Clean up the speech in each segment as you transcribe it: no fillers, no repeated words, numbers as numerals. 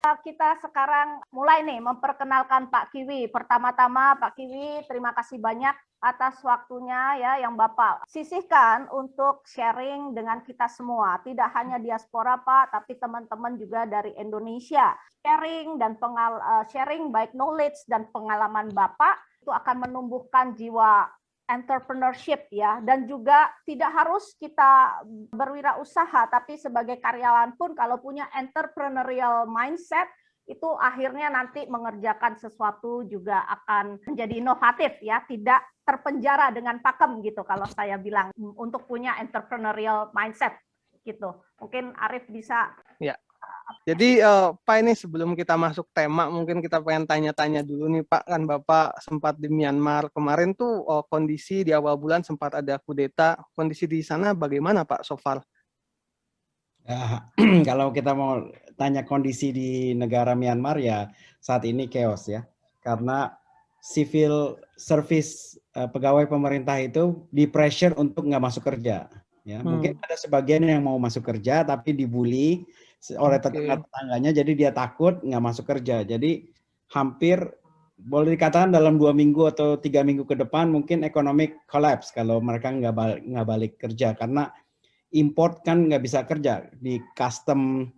Kita sekarang mulai nih memperkenalkan Pak Kiwi. Pertama-tama Pak Kiwi, terima kasih banyak atas waktunya ya yang Bapak sisihkan untuk sharing dengan kita semua. Tidak hanya diaspora Pak, tapi teman-teman juga dari Indonesia. Sharing baik knowledge dan pengalaman Bapak itu akan menumbuhkan jiwa entrepreneurship ya, dan juga tidak harus kita berwirausaha, tapi sebagai karyawan pun kalau punya entrepreneurial mindset itu akhirnya nanti mengerjakan sesuatu juga akan menjadi inovatif ya, tidak terpenjara dengan pakem gitu kalau saya bilang, untuk punya entrepreneurial mindset gitu. Mungkin Arif bisa. Ya. Jadi Pak, ini sebelum kita masuk tema, mungkin kita pengen tanya-tanya dulu nih Pak, kan Bapak sempat di Myanmar kemarin tuh, kondisi di awal bulan sempat ada kudeta, kondisi di sana bagaimana Pak so far? Ya, kalau kita mau tanya kondisi di negara Myanmar ya saat ini chaos ya, karena civil service pegawai pemerintah itu di pressure untuk nggak masuk kerja. Ya, mungkin ada sebagian yang mau masuk kerja tapi dibully oleh tetangga-tetangganya, jadi dia takut nggak masuk kerja. Jadi hampir boleh dikatakan dalam 2 minggu atau 3 minggu ke depan mungkin economic collapse kalau mereka nggak balik kerja, karena import kan nggak bisa kerja di custom,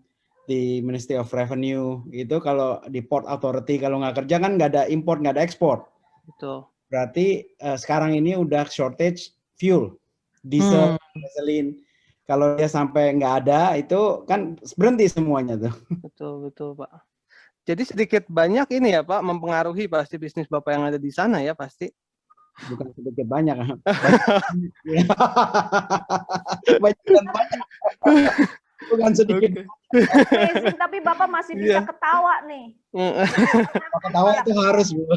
di Ministry of Revenue itu, kalau di Port Authority kalau nggak kerja kan nggak ada import, nggak ada ekspor. Betul. Berarti sekarang ini udah shortage fuel, diesel, gasoline. Kalau dia sampai nggak ada, itu kan berhenti semuanya tuh. Betul Pak. Jadi sedikit banyak ini ya Pak, mempengaruhi pasti bisnis Bapak yang ada di sana ya pasti. Bukan sedikit banyak. Banyak. Bukan sedikit. Amazing, tapi Bapak masih bisa ketawa nih. Ketawa itu harus, Bu.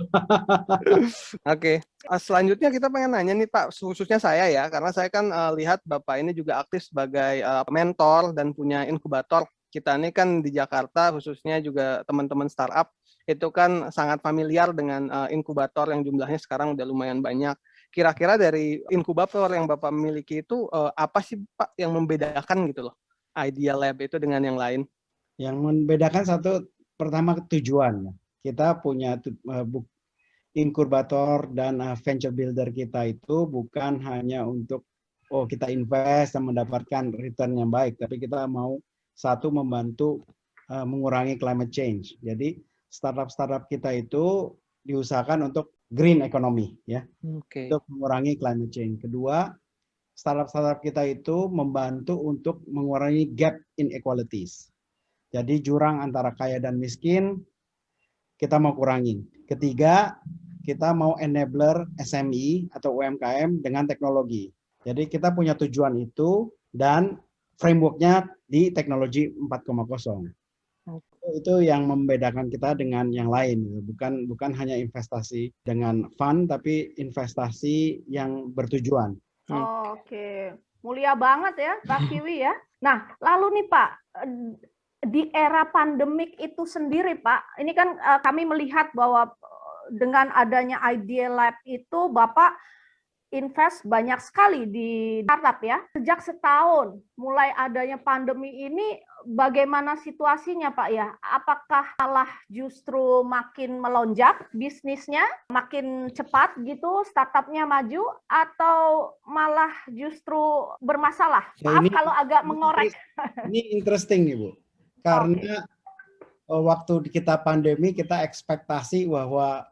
Oke. Selanjutnya kita pengen nanya nih Pak, khususnya saya ya, karena saya kan lihat Bapak ini juga aktif sebagai mentor dan punya inkubator. Kita ini kan di Jakarta, khususnya juga teman-teman startup, itu kan sangat familiar dengan inkubator yang jumlahnya sekarang udah lumayan banyak. Kira-kira dari inkubator yang Bapak miliki itu apa sih Pak yang membedakan gitu loh, Idea Lab itu dengan yang lain? Yang membedakan satu, pertama tujuan. Kita punya inkubator dan venture builder kita itu bukan hanya untuk kita invest dan mendapatkan return yang baik, tapi kita mau satu membantu mengurangi climate change. Jadi startup kita itu diusahakan untuk green economy ya, untuk mengurangi climate change. Kedua, startup kita itu membantu untuk mengurangi gap inequalities. Jadi jurang antara kaya dan miskin kita mau kurangin. Ketiga, kita mau enabler SME atau UMKM dengan teknologi. Jadi kita punya tujuan itu dan frameworknya di teknologi 4.0. Itu yang membedakan kita dengan yang lain. Bukan hanya investasi dengan fund, tapi investasi yang bertujuan. Oke, mulia banget ya Pak Kiwi ya. Nah, lalu nih Pak, di era pandemik itu sendiri Pak, ini kan kami melihat bahwa dengan adanya Idea Lab itu Bapak invest banyak sekali di startup ya. Sejak setahun mulai adanya pandemi ini, bagaimana situasinya Pak ya? Apakah malah justru makin melonjak bisnisnya, makin cepat gitu startupnya maju, atau malah justru bermasalah? Maaf kalau agak mengorek. Ini interesting nih Bu, karena waktu kita pandemi kita ekspektasi bahwa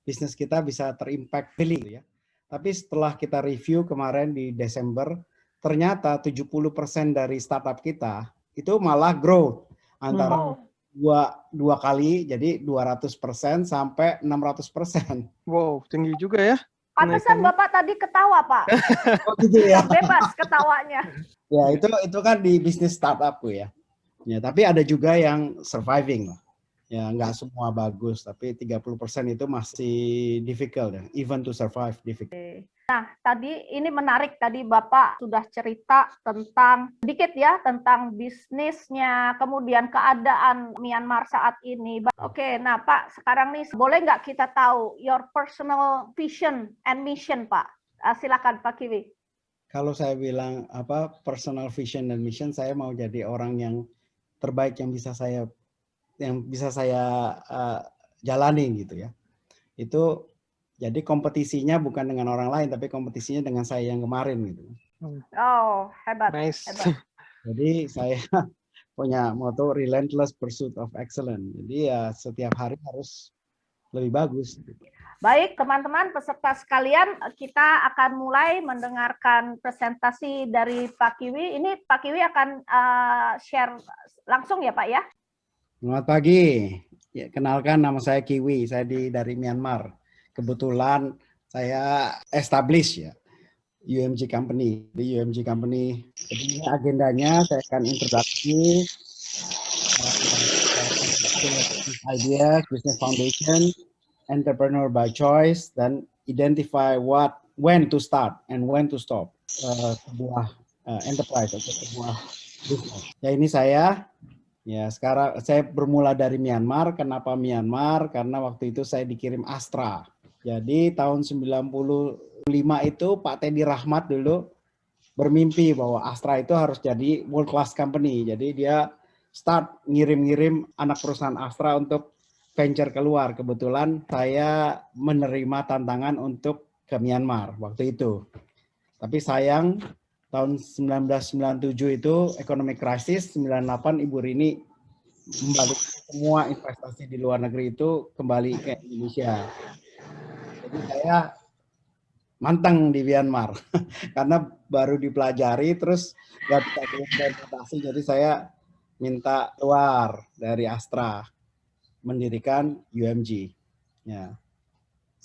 bisnis kita bisa terimpact ya. Tapi setelah kita review kemarin di Desember, ternyata 70% dari startup kita itu malah growth antara dua kali, jadi 200% sampai 600%. Wow, tinggi juga ya. Pantesan Bapak tadi ketawa Pak. Oh gitu ya. Bebas ketawanya. Ya itu kan di bisnis startup ya. Ya, tapi ada juga yang surviving lah. Ya, nggak semua bagus, tapi 30% itu masih difficult ya, even to survive difficult. Nah, tadi ini menarik, tadi Bapak sudah cerita tentang sedikit ya tentang bisnisnya, kemudian keadaan Myanmar saat ini. Oke, nah Pak, sekarang nih boleh nggak kita tahu your personal vision and mission Pak? Silakan Pak Kiwi. Kalau saya bilang personal vision dan mission, saya mau jadi orang yang terbaik yang bisa saya yang bisa saya jalani gitu ya. Itu jadi kompetisinya bukan dengan orang lain, tapi kompetisinya dengan saya yang kemarin gitu. Oh, hebat. Nice. Hebat. Jadi saya punya moto relentless pursuit of excellence. Jadi ya setiap hari harus lebih bagus. Baik, teman-teman peserta sekalian, kita akan mulai mendengarkan presentasi dari Pak Kiwi. Ini Pak Kiwi akan share langsung ya Pak ya? Selamat pagi. Ya, kenalkan nama saya Kiwi, saya dari Myanmar. Kebetulan saya establish ya UMG Company. Di UMG Company, jadi ini agendanya saya akan introduksi ideas, business foundation, entrepreneur by choice, dan identify when to start and when to stop sebuah enterprise atau sebuah bisnis. Ya ini saya. Ya, sekarang saya bermula dari Myanmar. Kenapa Myanmar? Karena waktu itu saya dikirim Astra. Jadi tahun 95 itu Pak Teddy Rahmat dulu bermimpi bahwa Astra itu harus jadi world class company. Jadi dia start ngirim-ngirim anak perusahaan Astra untuk venture keluar. Kebetulan saya menerima tantangan untuk ke Myanmar waktu itu. Tapi sayang tahun 1997 itu ekonomi krisis, 98 Ibu Rini membalik semua investasi di luar negeri itu kembali ke Indonesia. Jadi saya manteng di Myanmar karena baru dipelajari terus nggak bisa implementasi. Jadi saya minta keluar dari Astra mendirikan UMG. Ya.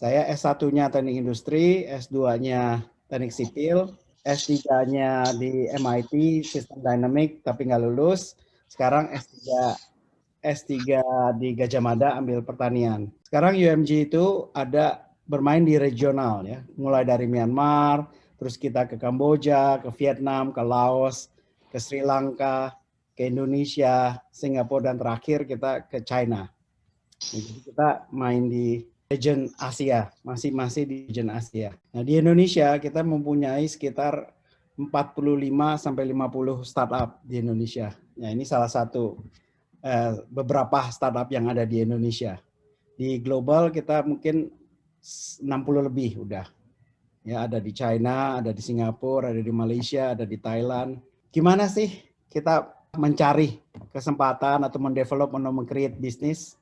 Saya S1-nya Teknik Industri, S2-nya Teknik Sipil, S3-nya di MIT System Dynamic tapi nggak lulus. Sekarang S3 di Gajah Mada ambil pertanian. Sekarang UMG itu ada bermain di regional ya, mulai dari Myanmar, terus kita ke Kamboja, ke Vietnam, ke Laos, ke Sri Lanka, ke Indonesia, Singapura, dan terakhir kita ke China. Jadi kita main di region Asia, masih di region Asia. Nah, di Indonesia kita mempunyai sekitar 45 sampai 50 startup di Indonesia. Nah, ini salah satu beberapa startup yang ada di Indonesia. Di global kita mungkin 60 lebih udah. Ya, ada di China, ada di Singapura, ada di Malaysia, ada di Thailand. Gimana sih kita mencari kesempatan atau mendevelop atau meng-create bisnis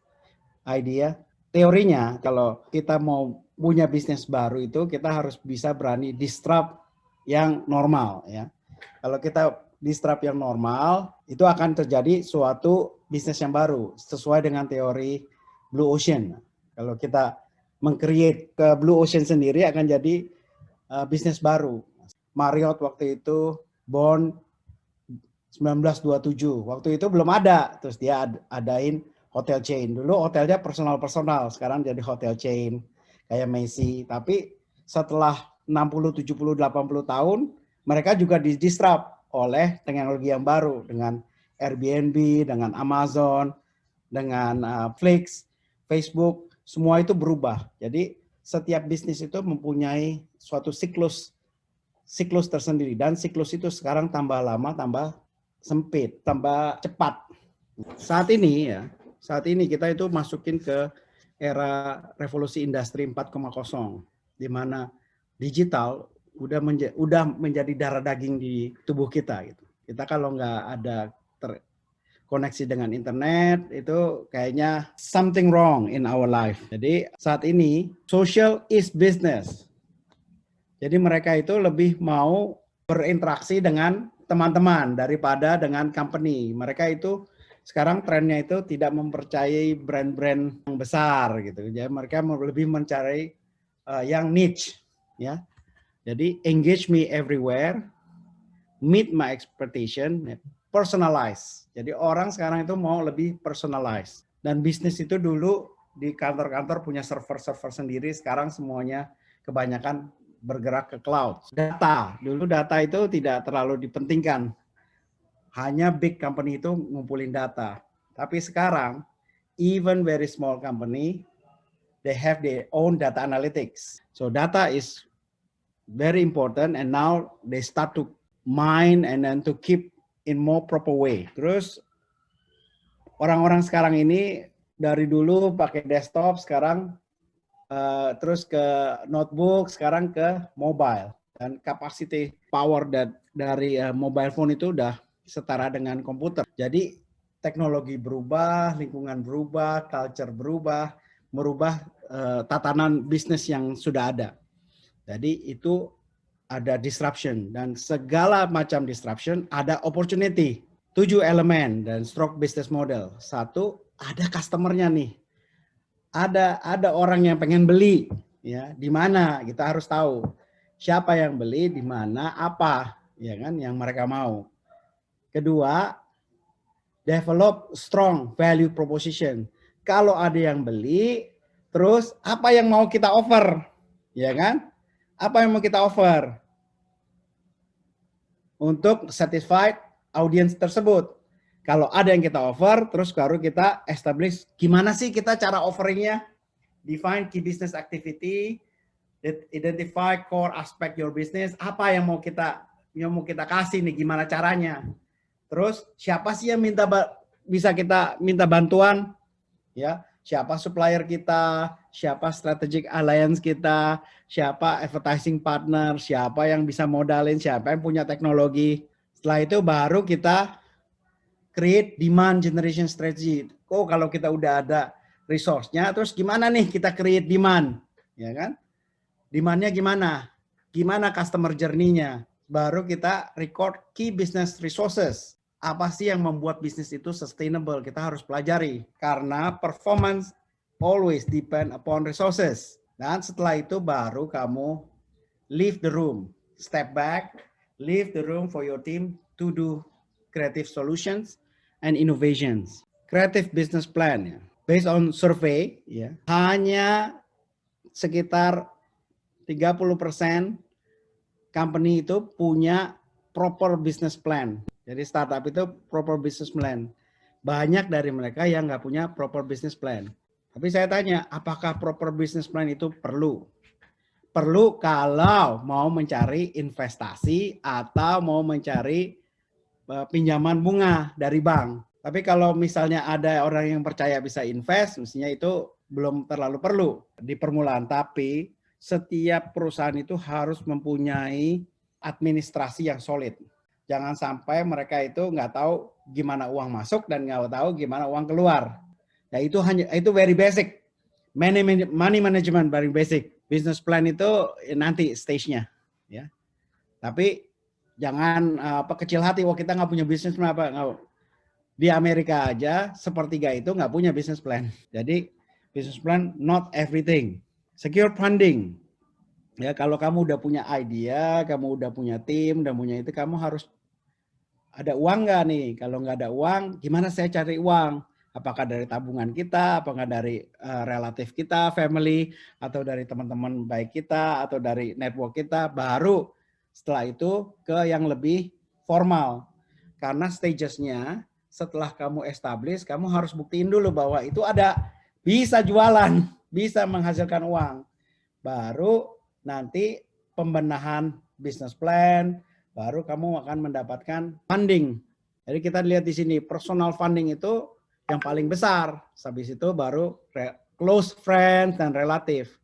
idea? Teorinya kalau kita mau punya bisnis baru itu kita harus bisa berani disrupt yang normal ya. Kalau kita disrupt yang normal itu akan terjadi suatu bisnis yang baru sesuai dengan teori Blue Ocean. Kalau kita meng-create ke Blue Ocean sendiri akan jadi bisnis baru. Marriott waktu itu Bond 1927. Waktu itu belum ada. Terus dia adain hotel chain. Dulu hotelnya personal, sekarang jadi hotel chain kayak Messi. Tapi setelah 60, 70, 80 tahun, mereka juga di-disrupt oleh teknologi yang baru dengan Airbnb, dengan Amazon, dengan Flix, Facebook, semua itu berubah. Jadi setiap bisnis itu mempunyai suatu siklus tersendiri dan siklus itu sekarang tambah lama, tambah sempit, tambah cepat. Saat ini kita itu masukin ke era revolusi industri 4.0 di mana digital udah menjadi darah daging di tubuh kita gitu. Kita kalau nggak ada terkoneksi dengan internet itu kayaknya something wrong in our life. Jadi saat ini social is business. Jadi mereka itu lebih mau berinteraksi dengan teman-teman daripada dengan company. Mereka itu sekarang trennya itu tidak mempercayai brand-brand yang besar gitu. Jadi mereka lebih mencari yang niche ya. Jadi engage me everywhere, meet my expectation, personalize. Jadi orang sekarang itu mau lebih personalize. Dan bisnis itu dulu di kantor-kantor punya server-server sendiri, sekarang semuanya kebanyakan bergerak ke cloud. Dulu data itu tidak terlalu dipentingkan. Hanya big company itu ngumpulin data. Tapi sekarang, even very small company, they have their own data analytics. So data is very important and now they start to mine and then to keep in more proper way. Terus orang-orang sekarang ini dari dulu pakai desktop, sekarang terus ke notebook, sekarang ke mobile. Dan capacity power dari mobile phone itu udah setara dengan komputer. Jadi teknologi berubah, lingkungan berubah, culture berubah, merubah tatanan bisnis yang sudah ada. Jadi itu ada disruption, dan segala macam disruption ada opportunity. 7 elemen dan stroke business model. 1, ada customernya nih. Ada orang yang pengen beli, ya. Di mana kita harus tahu siapa yang beli, di mana, apa, ya kan, yang mereka mau. Kedua, develop strong value proposition. Kalau ada yang beli, terus apa yang mau kita offer, ya kan? Apa yang mau kita offer untuk satisfied audience tersebut. Kalau ada yang kita offer, terus baru kita establish gimana sih kita cara offeringnya, define key business activity, identify core aspect your business, apa yang mau kita kasih nih, gimana caranya. Terus siapa sih yang bisa kita minta bantuan, ya? Siapa supplier kita, siapa strategic alliance kita, siapa advertising partner, siapa yang bisa modalin, siapa yang punya teknologi. Setelah itu baru kita create demand generation strategy. Oh, kalau kita udah ada resource-nya, terus gimana nih kita create demand, ya kan? Demand-nya gimana? Gimana customer journey-nya? Baru kita record key business resources. Apa sih yang membuat bisnis itu sustainable? Kita harus pelajari. Karena performance always depend upon resources. Dan setelah itu baru kamu leave the room. Step back, leave the room for your team to do creative solutions and innovations. Creative business plan, ya. Based on survey, ya, hanya sekitar 30% company itu punya proper business plan. Jadi startup itu proper business plan. Banyak dari mereka yang nggak punya proper business plan. Tapi saya tanya, apakah proper business plan itu perlu? Perlu kalau mau mencari investasi atau mau mencari pinjaman bunga dari bank. Tapi kalau misalnya ada orang yang percaya bisa invest, mestinya itu belum terlalu perlu di permulaan. Tapi setiap perusahaan itu harus mempunyai administrasi yang solid. Jangan sampai mereka itu nggak tahu gimana uang masuk dan nggak tahu gimana uang keluar. Ya itu very basic. Money management very basic. Business plan itu nanti stage-nya, ya. Tapi jangan kecil hati. Wah, kita nggak punya business plan apa? Nggak. Di Amerika aja sepertiga itu nggak punya business plan. Jadi business plan not everything. Secure funding. Ya, kalau kamu udah punya idea, kamu udah punya tim, udah punya itu, kamu harus ada uang nggak nih? Kalau nggak ada uang, gimana saya cari uang? Apakah dari tabungan kita, apakah dari relatif kita, family, atau dari teman-teman baik kita, atau dari network kita? Baru setelah itu ke yang lebih formal. Karena stagesnya setelah kamu establish, kamu harus buktiin dulu bahwa itu ada, bisa jualan, bisa menghasilkan uang. Baru nanti pembenahan business plan, baru kamu akan mendapatkan funding. Jadi kita lihat di sini personal funding itu yang paling besar. Habis itu baru close friends dan relatif.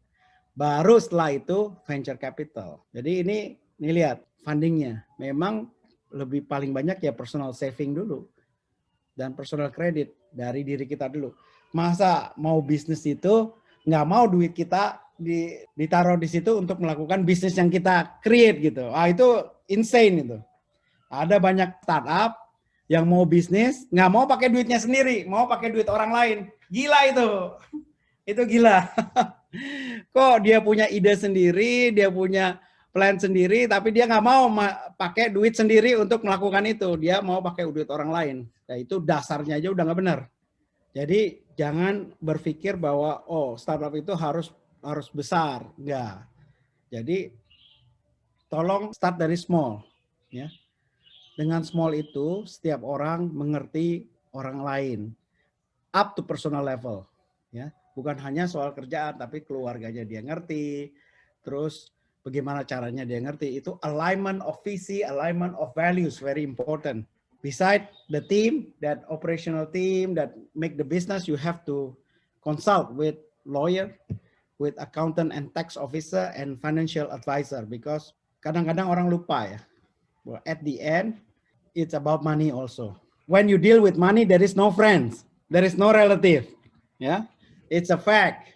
Baru setelah itu venture capital. Jadi ini lihat fundingnya. Memang lebih paling banyak ya personal saving dulu dan personal credit dari diri kita dulu. Masa mau bisnis itu nggak mau duit kita ditaruh di situ untuk melakukan bisnis yang kita create gitu. Itu insane itu. Ada banyak startup yang mau bisnis, nggak mau pakai duitnya sendiri, mau pakai duit orang lain. Gila itu. Itu gila. Kok dia punya ide sendiri, dia punya plan sendiri, tapi dia nggak mau pakai duit sendiri untuk melakukan itu. Dia mau pakai duit orang lain. Nah, itu dasarnya aja udah nggak benar. Jadi jangan berpikir bahwa startup itu harus besar, enggak. Jadi tolong start dari small, ya. Dengan small itu setiap orang mengerti orang lain, up to personal level, ya. Bukan hanya soal kerjaan, tapi keluarganya dia ngerti, terus bagaimana caranya dia ngerti. Itu alignment of visi, alignment of values very important. Beside the team, that operational team that make the business, you have to consult with lawyer, with accountant and tax officer and financial advisor, because kadang-kadang orang lupa ya. Well, at the end, it's about money also. When you deal with money, there is no friends, there is no relative. Yeah, it's a fact.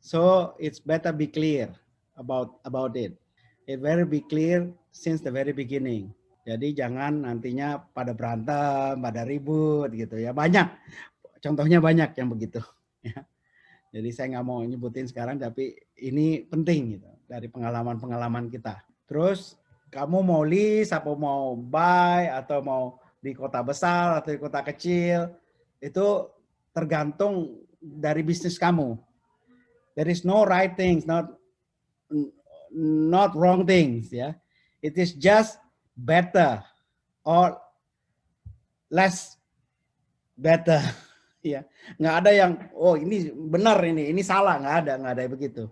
So it's better be clear about it. It very be clear since the very beginning. Jadi jangan nantinya pada berantem, pada ribut gitu ya. Banyak, contohnya banyak yang begitu. Ya. Jadi saya nggak mau nyebutin sekarang, tapi ini penting gitu dari pengalaman-pengalaman kita. Terus kamu mau lease, apa mau buy, atau mau di kota besar atau di kota kecil, itu tergantung dari bisnis kamu. There is no right things, not wrong things, ya. It is just better or less better, ya. Nggak ada yang ini benar, ini salah, nggak ada begitu.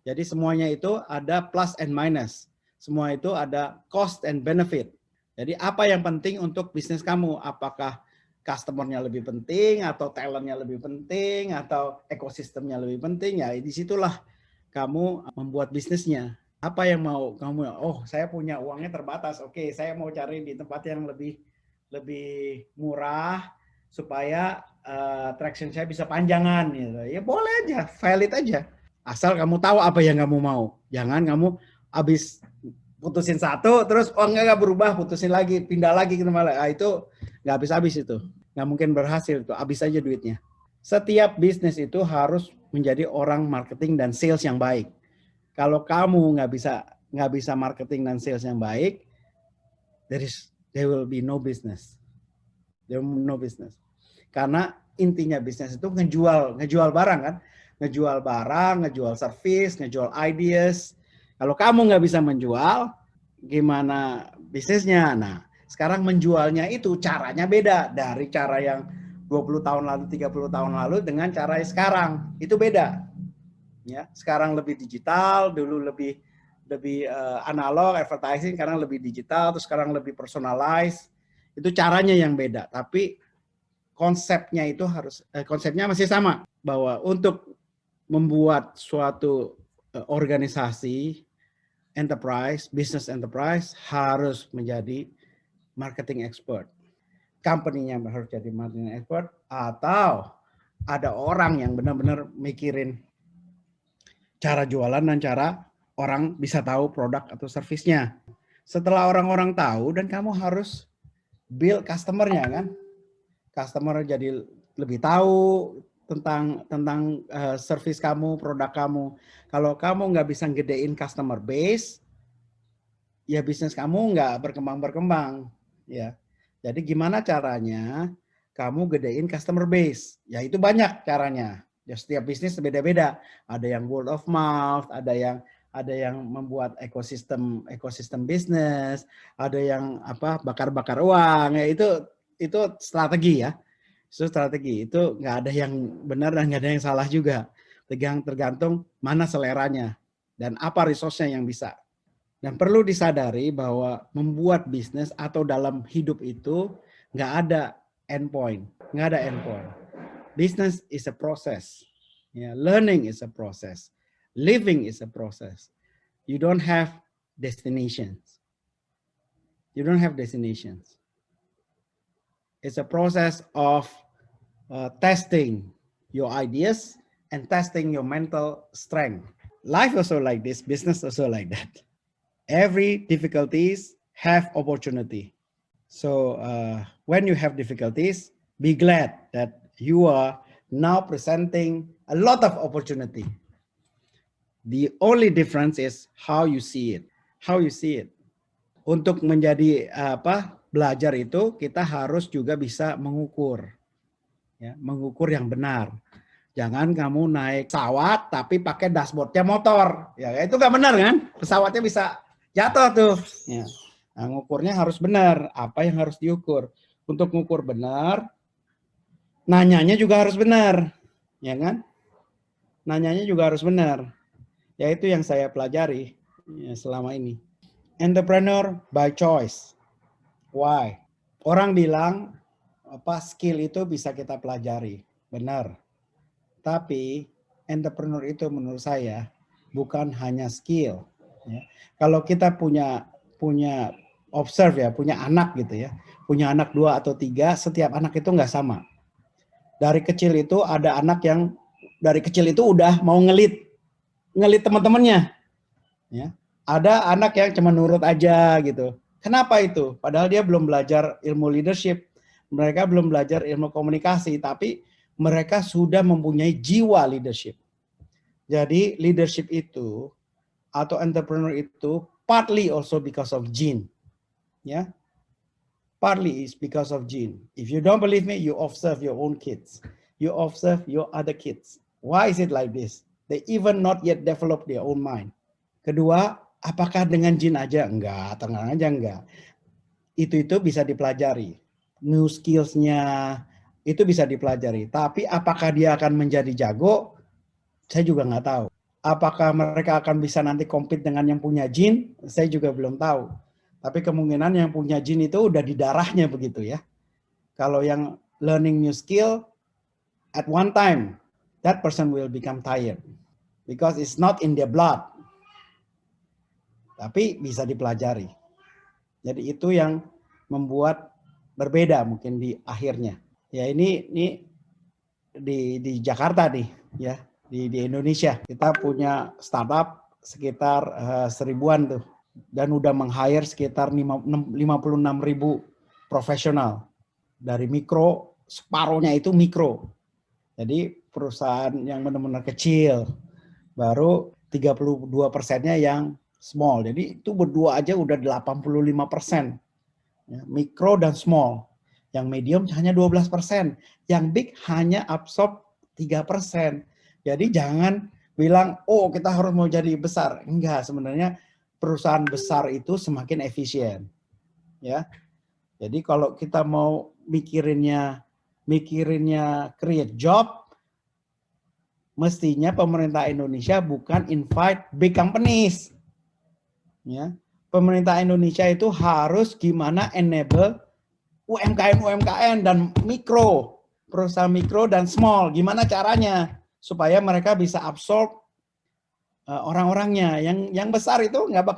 Jadi semuanya itu ada plus and minus, semua itu ada cost and benefit. Jadi apa yang penting untuk bisnis kamu? Apakah customer-nya lebih penting, atau talent-nya lebih penting, atau ekosistemnya lebih penting? Ya disitulah kamu membuat bisnisnya. Apa yang mau kamu? Saya punya uangnya terbatas. Oke, saya mau cari di tempat yang lebih murah supaya traction saya bisa panjangan. Gitu. Ya boleh aja, valid aja. Asal kamu tahu apa yang kamu mau. Jangan kamu habis putusin satu, terus enggak berubah, putusin lagi, pindah lagi ke tempat lain. Itu nggak habis-habis itu. Nggak mungkin berhasil itu. Habis aja duitnya. Setiap bisnis itu harus menjadi orang marketing dan sales yang baik. Kalau kamu nggak bisa marketing dan sales yang baik, there will be no business. There will be no business. Karena intinya bisnis itu ngejual barang kan, ngejual barang, ngejual service, ngejual ideas. Kalau kamu nggak bisa menjual, gimana bisnisnya? Nah, sekarang menjualnya itu caranya beda dari cara yang 20 tahun lalu, 30 tahun lalu dengan cara yang sekarang. Itu beda. Ya, sekarang lebih digital, dulu lebih analog advertising, sekarang lebih digital, terus sekarang lebih personalized. Itu caranya yang beda, tapi konsepnya itu konsepnya masih sama, bahwa untuk membuat suatu organisasi business enterprise harus menjadi marketing expert. Company-nya harus jadi marketing expert, atau ada orang yang benar-benar mikirin cara jualan dan cara orang bisa tahu produk atau servisnya. Setelah orang-orang tahu, dan kamu harus build customer-nya kan. Customer jadi lebih tahu tentang service kamu, produk kamu. Kalau kamu nggak bisa gedein customer base, ya bisnis kamu nggak berkembang. Ya. Jadi gimana caranya kamu gedein customer base? Ya itu banyak caranya. Ya setiap bisnis beda-beda. Ada yang word of mouth, ada yang membuat ekosistem bisnis, ada yang bakar-bakar uang. Ya itu strategi ya. Itu strategi. Itu nggak ada yang benar dan nggak ada yang salah juga. Tergantung mana seleranya dan apa resource-nya yang bisa. Dan perlu disadari bahwa membuat bisnis atau dalam hidup itu nggak ada endpoint, nggak ada endpoint. Business is a process. Yeah, learning is a process. Living is a process. You don't have destinations. You don't have destinations. It's a process of testing your ideas and testing your mental strength. Life also like this, business also like that. Every difficulties have opportunity. So when you have difficulties, be glad that you are now presenting a lot of opportunity. The only difference is how you see it. How you see it. Untuk menjadi belajar itu kita harus juga bisa mengukur. Ya, mengukur yang benar. Jangan kamu naik pesawat tapi pakai dashboardnya motor. Ya itu nggak benar kan? Pesawatnya bisa jatuh tuh. Ya. Nah, ngukurnya harus benar. Apa yang harus diukur? Untuk ngukur benar, nanyanya juga harus benar, ya kan? Nanyanya juga harus benar. Ya itu yang saya pelajari ya, selama ini. Entrepreneur by choice. Why? Orang bilang skill itu bisa kita pelajari, benar. Tapi entrepreneur itu menurut saya bukan hanya skill. Ya. Kalau kita punya observe ya, punya anak gitu ya, punya anak 2 atau 3, setiap anak itu nggak sama. Dari kecil itu ada anak yang dari kecil itu udah mau ngelit teman-temannya. Ya. Ada anak yang cuma nurut aja gitu. Kenapa itu? Padahal dia belum belajar ilmu leadership, mereka belum belajar ilmu komunikasi, tapi mereka sudah mempunyai jiwa leadership. Jadi leadership itu atau entrepreneur itu partly also because of gene. Ya. Partly is because of gene. If you don't believe me, you observe your own kids. You observe your other kids. Why is it like this? They even not yet develop their own mind. Kedua, apakah dengan jin aja? Enggak, tenang aja enggak. Itu bisa dipelajari. New skills-nya itu bisa dipelajari. Tapi apakah dia akan menjadi jago? Saya juga nggak tahu. Apakah mereka akan bisa nanti compete dengan yang punya jin? Saya juga belum tahu. Tapi kemungkinan yang punya jin itu udah di darahnya begitu ya. Kalau yang learning new skill, at one time, that person will become tired. Because it's not in their blood. Tapi bisa dipelajari. Jadi itu yang membuat berbeda mungkin di akhirnya. Ya ini di Jakarta nih ya, di Indonesia. Kita punya startup sekitar 1000-an tuh dan udah meng-hire sekitar 56.000 profesional. Dari mikro, separuhnya itu mikro. Jadi perusahaan yang benar-benar kecil, baru 32%-nya yang small. Jadi itu berdua aja udah 85%. Ya, mikro dan small. Yang medium hanya 12%. Yang big hanya absorb 3%. Jadi jangan bilang, oh kita harus mau jadi besar. Enggak, sebenarnya perusahaan besar itu semakin efisien. Ya. Jadi kalau kita mau mikirinnya create job, mestinya pemerintah Indonesia bukan invite big companies. Ya, pemerintah Indonesia itu harus gimana enable UMKM dan mikro, perusahaan mikro dan small. Gimana caranya supaya mereka bisa absorb orang-orangnya. Yang besar itu nggak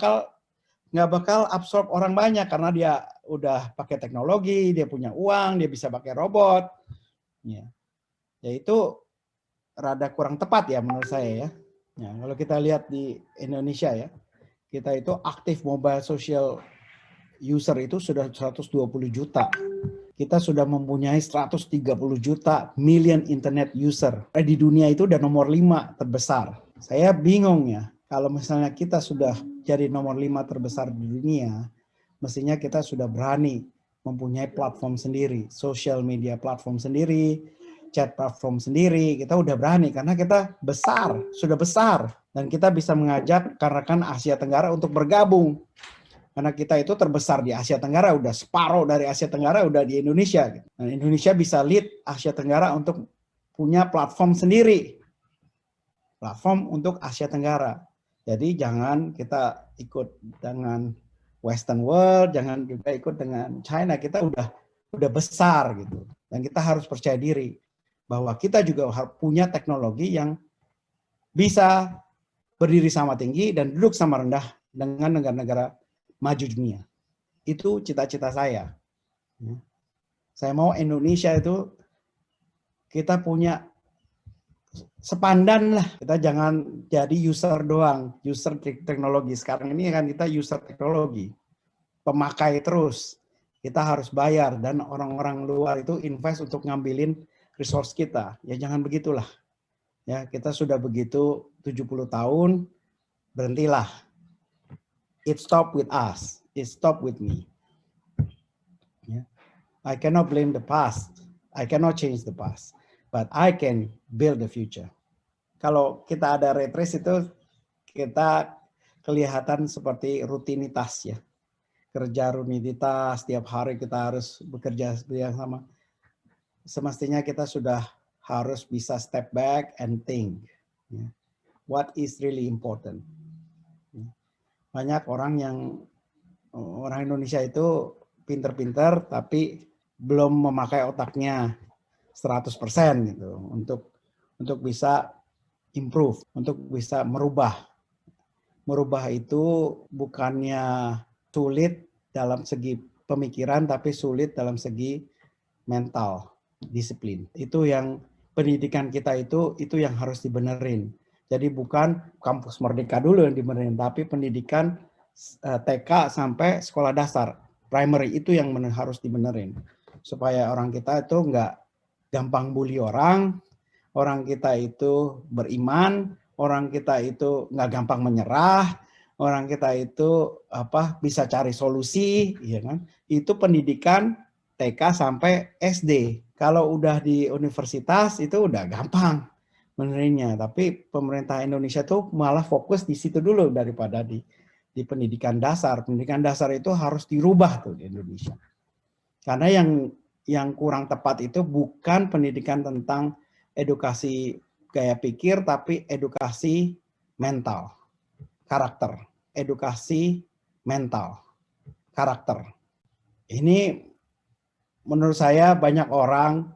bakal absorb orang banyak karena dia udah pakai teknologi, dia punya uang, dia bisa pakai robot. Ya, itu rada kurang tepat ya menurut saya ya. Ya, kalau kita lihat di Indonesia ya. Kita itu aktif mobile social user itu sudah 120 juta. Kita sudah mempunyai 130 juta million internet user. Di dunia itu udah nomor 5 terbesar. Saya bingung ya, kalau misalnya kita sudah jadi nomor 5 terbesar di dunia, mestinya kita sudah berani mempunyai platform sendiri, social media platform sendiri, chat platform sendiri. Kita udah berani karena kita besar, sudah besar. Dan kita bisa mengajak rekan-rekan Asia Tenggara untuk bergabung. Karena kita itu terbesar di Asia Tenggara, udah separuh dari Asia Tenggara udah di Indonesia. Dan Indonesia bisa lead Asia Tenggara untuk punya platform sendiri. Platform untuk Asia Tenggara. Jadi jangan kita ikut dengan Western world, jangan juga ikut dengan China. Kita udah besar gitu. Dan kita harus percaya diri bahwa kita juga harus punya teknologi yang bisa berdiri sama tinggi dan duduk sama rendah dengan negara-negara maju dunia. Itu cita-cita saya. Saya mau Indonesia itu kita punya sepandan lah. Kita jangan jadi user doang, user teknologi. Sekarang ini kan kita user teknologi. Pemakai terus. Kita harus bayar dan orang-orang luar itu invest untuk ngambilin resource kita. Ya jangan begitulah. Ya, kita sudah begitu 70 tahun, berhentilah. It stopped with us. It stopped with me. Yeah. I cannot blame the past. I cannot change the past. But I can build the future. Kalau kita ada red race itu, kita kelihatan seperti rutinitas ya. Kerja rutinitas, setiap hari kita harus bekerja bersama. Semestinya kita sudah harus bisa step back and think. What is really important? Banyak orang Indonesia itu pinter-pinter tapi belum memakai otaknya 100% gitu untuk bisa improve, untuk bisa merubah. Merubah itu bukannya sulit dalam segi pemikiran, tapi sulit dalam segi mental, disiplin. Itu yang pendidikan kita itu yang harus dibenerin. Jadi bukan kampus Merdeka dulu yang dibenerin, tapi pendidikan TK sampai sekolah dasar, primary itu yang harus dibenerin. Supaya orang kita itu nggak gampang bully orang kita itu beriman, orang kita itu nggak gampang menyerah, orang kita itu bisa cari solusi, ya kan? Itu pendidikan TK sampai SD. Kalau udah di universitas itu udah gampang benerinnya. Tapi pemerintah Indonesia tuh malah fokus di situ dulu daripada di pendidikan dasar. Pendidikan dasar itu harus dirubah tuh di Indonesia. Karena yang kurang tepat itu bukan pendidikan tentang edukasi gaya pikir, tapi edukasi mental, karakter. Edukasi mental, karakter. Ini menurut saya banyak orang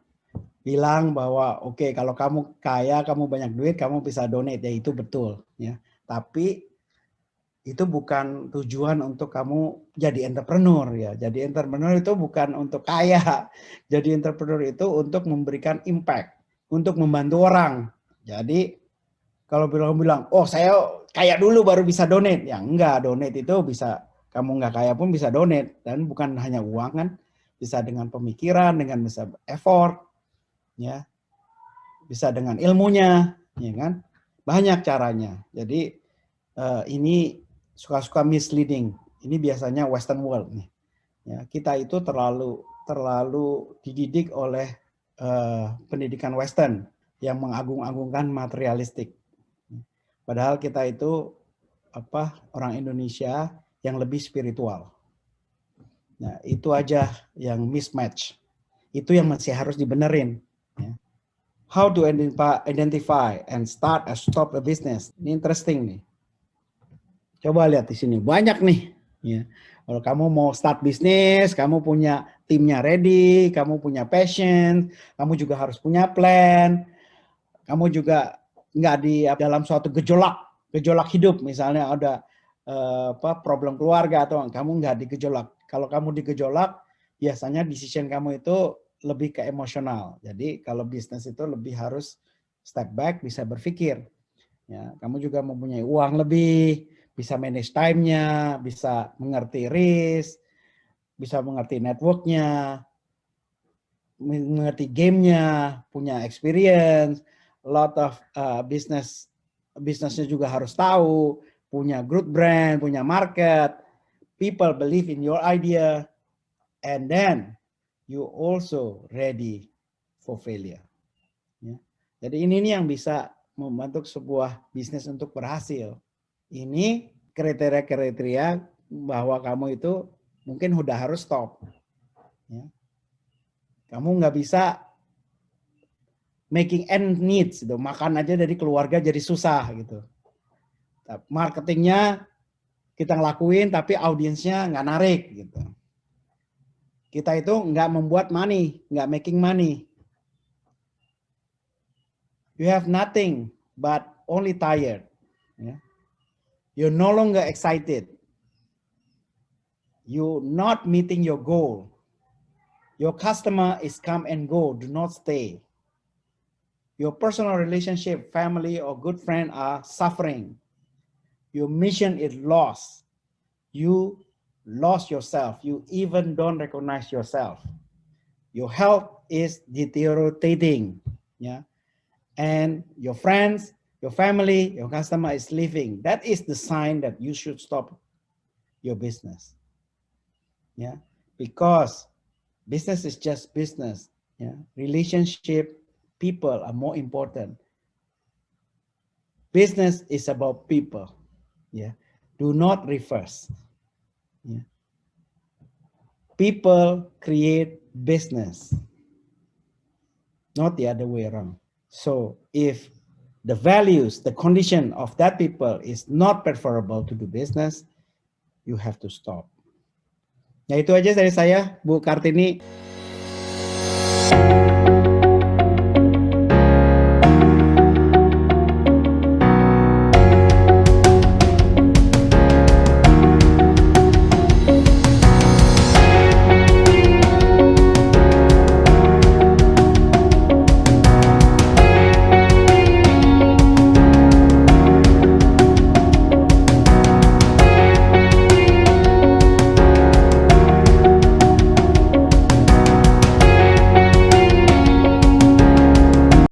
bilang bahwa oke, kalau kamu kaya, kamu banyak duit, kamu bisa donate, ya itu betul. Ya. Tapi itu bukan tujuan untuk kamu jadi entrepreneur ya. Jadi entrepreneur itu bukan untuk kaya. Jadi entrepreneur itu untuk memberikan impact, untuk membantu orang. Jadi kalau bilang, oh saya kaya dulu baru bisa donate. Ya enggak, donate itu bisa, kamu enggak kaya pun bisa donate. Dan bukan hanya uang kan, bisa dengan pemikiran, dengan bisa effort, ya, bisa dengan ilmunya, ya kan, banyak caranya. Jadi ini suka-suka misleading. Ini biasanya Western world nih. Ya, kita itu terlalu dididik oleh pendidikan Western yang mengagung-agungkan materialistik. Padahal kita itu orang Indonesia yang lebih spiritual. Nah, itu aja yang mismatch. Itu yang masih harus dibenerin. Ya. How to identify and start and stop a business. Ini interesting nih. Coba lihat di sini, banyak nih. Ya. Kalau kamu mau start bisnis, kamu punya timnya ready, kamu punya passion, kamu juga harus punya plan, kamu juga nggak di dalam suatu gejolak hidup, misalnya ada problem keluarga atau kamu nggak di gejolak. Kalau kamu di gejolak, biasanya decision kamu itu lebih ke emosional. Jadi kalau bisnis itu lebih harus step back, bisa berpikir. Ya, kamu juga mempunyai uang lebih, bisa manage time-nya, bisa mengerti risk, bisa mengerti network-nya, mengerti game-nya, punya experience, a lot of bisnisnya juga harus tahu, punya good brand, punya market, people believe in your idea, and then you also ready for failure. Ya. Jadi ini yang bisa membentuk sebuah bisnis untuk berhasil. Ini kriteria-kriteria bahwa kamu itu mungkin udah harus stop. Ya. Kamu nggak bisa making end needs, gitu. Makan aja dari keluarga jadi susah gitu. Marketingnya kita ngelakuin tapi audiensnya nggak narik gitu. Kita itu nggak membuat money, nggak making money. You have nothing but only tired. Yeah. You're no longer excited. You're not meeting your goal. Your customer is come and go, do not stay. Your personal relationship, family or good friend are suffering. Your mission is lost. You lost yourself. You even don't recognize yourself. Your health is deteriorating. Yeah. And your friends, your family, your customer is leaving. That is the sign that you should stop your business. Yeah. Because business is just business. Yeah. Relationship, people are more important. Business is about people. Yeah. Do not reverse. Yeah. People create business, not the other way around. So if the values, the condition of that people is not preferable to do business, you have to stop. Ya itu aja dari saya, Bu Kartini.